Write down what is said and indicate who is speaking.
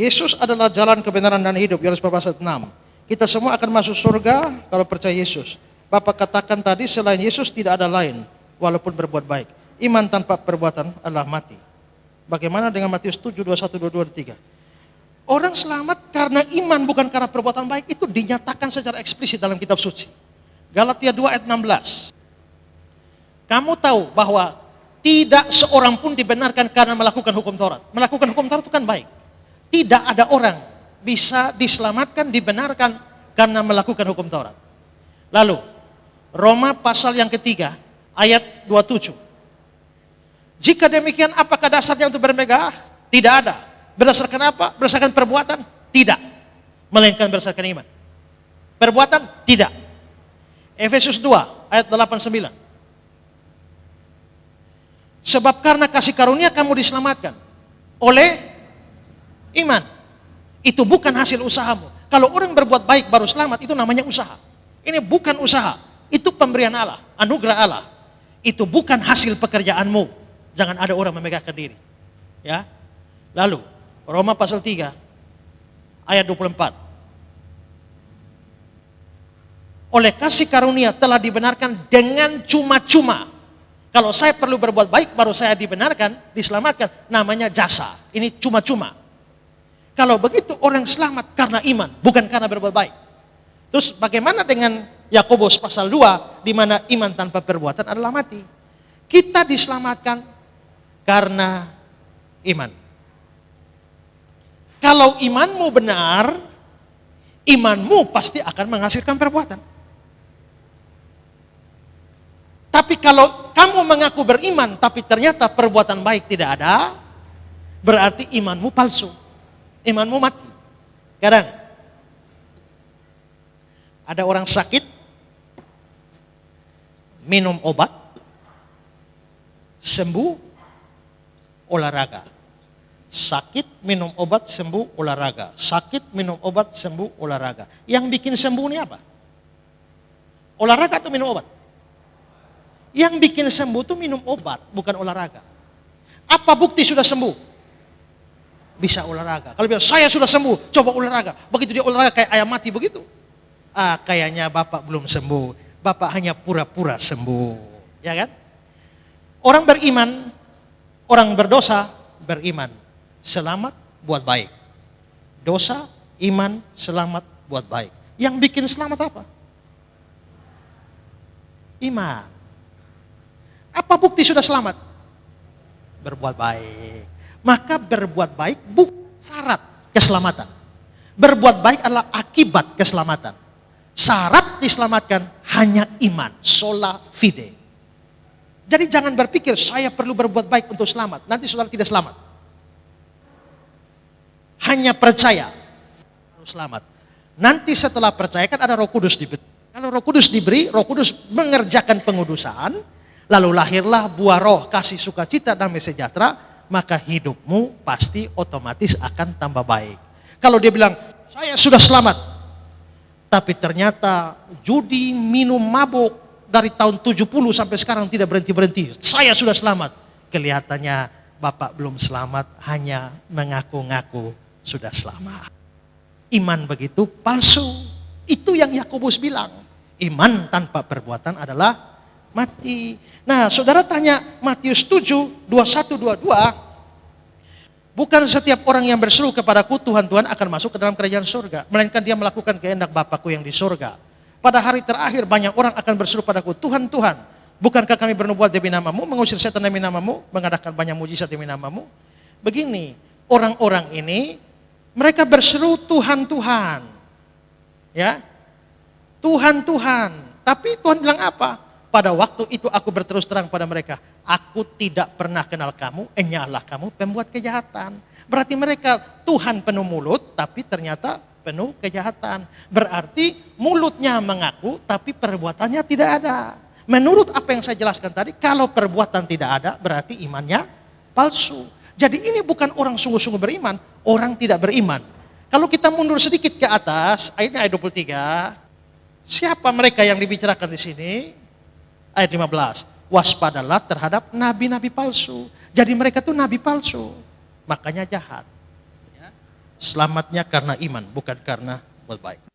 Speaker 1: Yesus adalah jalan kebenaran dan hidup. Yohanes 14 ayat 6. Kita semua akan masuk surga kalau percaya Yesus. Bapak katakan tadi selain Yesus tidak ada lain walaupun berbuat baik. Iman tanpa perbuatan adalah mati. Bagaimana dengan Matius 7, 21, 22, 23? Orang selamat karena iman bukan karena perbuatan baik itu dinyatakan secara eksplisit dalam kitab suci. Galatia 2 ayat 16. Kamu tahu bahwa tidak seorang pun dibenarkan karena melakukan hukum Taurat. Melakukan hukum Taurat itu kan baik. Tidak ada orang bisa diselamatkan, dibenarkan karena melakukan hukum Taurat. Lalu, Roma pasal yang ketiga, ayat 27. Jika demikian, apakah dasarnya untuk bermegah? Tidak ada. Berdasarkan apa? Berdasarkan perbuatan? Tidak. Melainkan berdasarkan iman. Perbuatan? Tidak. Efesus 2, ayat 8-9. Sebab karena kasih karunia kamu diselamatkan oleh iman. Itu bukan hasil usahamu. Kalau orang berbuat baik baru selamat, itu namanya usaha. Ini bukan usaha. Itu pemberian Allah, anugerah Allah. Itu bukan hasil pekerjaanmu. Jangan ada orang memegahkan diri. Ya. Lalu, Roma pasal 3, ayat 24. Oleh kasih karunia telah dibenarkan dengan cuma-cuma. Kalau saya perlu berbuat baik, baru saya dibenarkan, diselamatkan. Namanya jasa. Ini cuma-cuma. Kalau begitu orang selamat karena iman, bukan karena berbuat baik. Terus bagaimana dengan Yakobus pasal 2, di mana iman tanpa perbuatan adalah mati. Kita diselamatkan karena iman. Kalau imanmu benar, imanmu pasti akan menghasilkan perbuatan. Tapi kalau kamu mengaku beriman, tapi ternyata perbuatan baik tidak ada, berarti imanmu palsu. Imanmu mati. Kadang, ada orang sakit, minum obat, sembuh, olahraga. Sakit, minum obat, sembuh, olahraga. Sakit, minum obat, sembuh, olahraga. Yang bikin sembuh ini apa? Olahraga atau minum obat? Yang bikin sembuh itu minum obat, bukan olahraga. Apa bukti sudah sembuh? Bisa olahraga. Kalau bilang saya sudah sembuh, coba olahraga. Begitu dia olahraga kayak ayam mati begitu. Kayaknya Bapak belum sembuh. Bapak hanya pura-pura sembuh. Ya kan? Orang beriman, orang berdosa, beriman. Selamat buat baik. Dosa, iman, selamat buat baik. Yang bikin selamat apa? Iman. Apa bukti sudah selamat? Berbuat baik. Maka berbuat baik bukan syarat keselamatan. Berbuat baik adalah akibat keselamatan. Syarat diselamatkan hanya iman, sola fide. Jadi jangan berpikir saya perlu berbuat baik untuk selamat. Nanti saudara tidak selamat. Hanya percaya baru selamat. Nanti setelah percaya kan ada Roh Kudus diberi. Kalau Roh Kudus diberi, Roh Kudus mengerjakan pengudusan. Lalu lahirlah buah roh, kasih sukacita, damai sejahtera, maka hidupmu pasti otomatis akan tambah baik. Kalau dia bilang, saya sudah selamat, tapi ternyata judi, minum, mabuk, dari tahun 70 sampai sekarang tidak berhenti-berhenti, saya sudah selamat. Kelihatannya Bapak belum selamat, hanya mengaku-ngaku sudah selamat. Iman begitu palsu. Itu yang Yakobus bilang. Iman tanpa perbuatan adalah mati. Nah, saudara tanya Matius 7, 21, 22. Bukan setiap orang yang berseru kepadaku Tuhan, Tuhan akan masuk ke dalam kerajaan surga. Melainkan dia melakukan kehendak Bapakku yang di surga. Pada hari terakhir banyak orang akan berseru padaku, Tuhan, Tuhan, bukankah kami bernubuat demi namamu, mengusir setan demi namamu, mengadakan banyak mujizat demi namamu? Begini, orang-orang ini, mereka berseru Tuhan, Tuhan. Ya, Tuhan, Tuhan. Tapi Tuhan bilang apa? Pada waktu itu aku berterus terang pada mereka, aku tidak pernah kenal kamu, enyalah kamu pembuat kejahatan. Berarti mereka Tuhan penuh mulut, tapi ternyata penuh kejahatan. Berarti mulutnya mengaku, tapi perbuatannya tidak ada. Menurut apa yang saya jelaskan tadi, kalau perbuatan tidak ada, berarti imannya palsu. Jadi ini bukan orang sungguh-sungguh beriman, orang tidak beriman. Kalau kita mundur sedikit ke atas, ayat 23, siapa mereka yang dibicarakan di sini? Ayat 15, waspadalah terhadap nabi-nabi palsu. Jadi mereka tuh nabi palsu, makanya jahat. Ya. Selamatnya karena iman, bukan karena berbuat baik.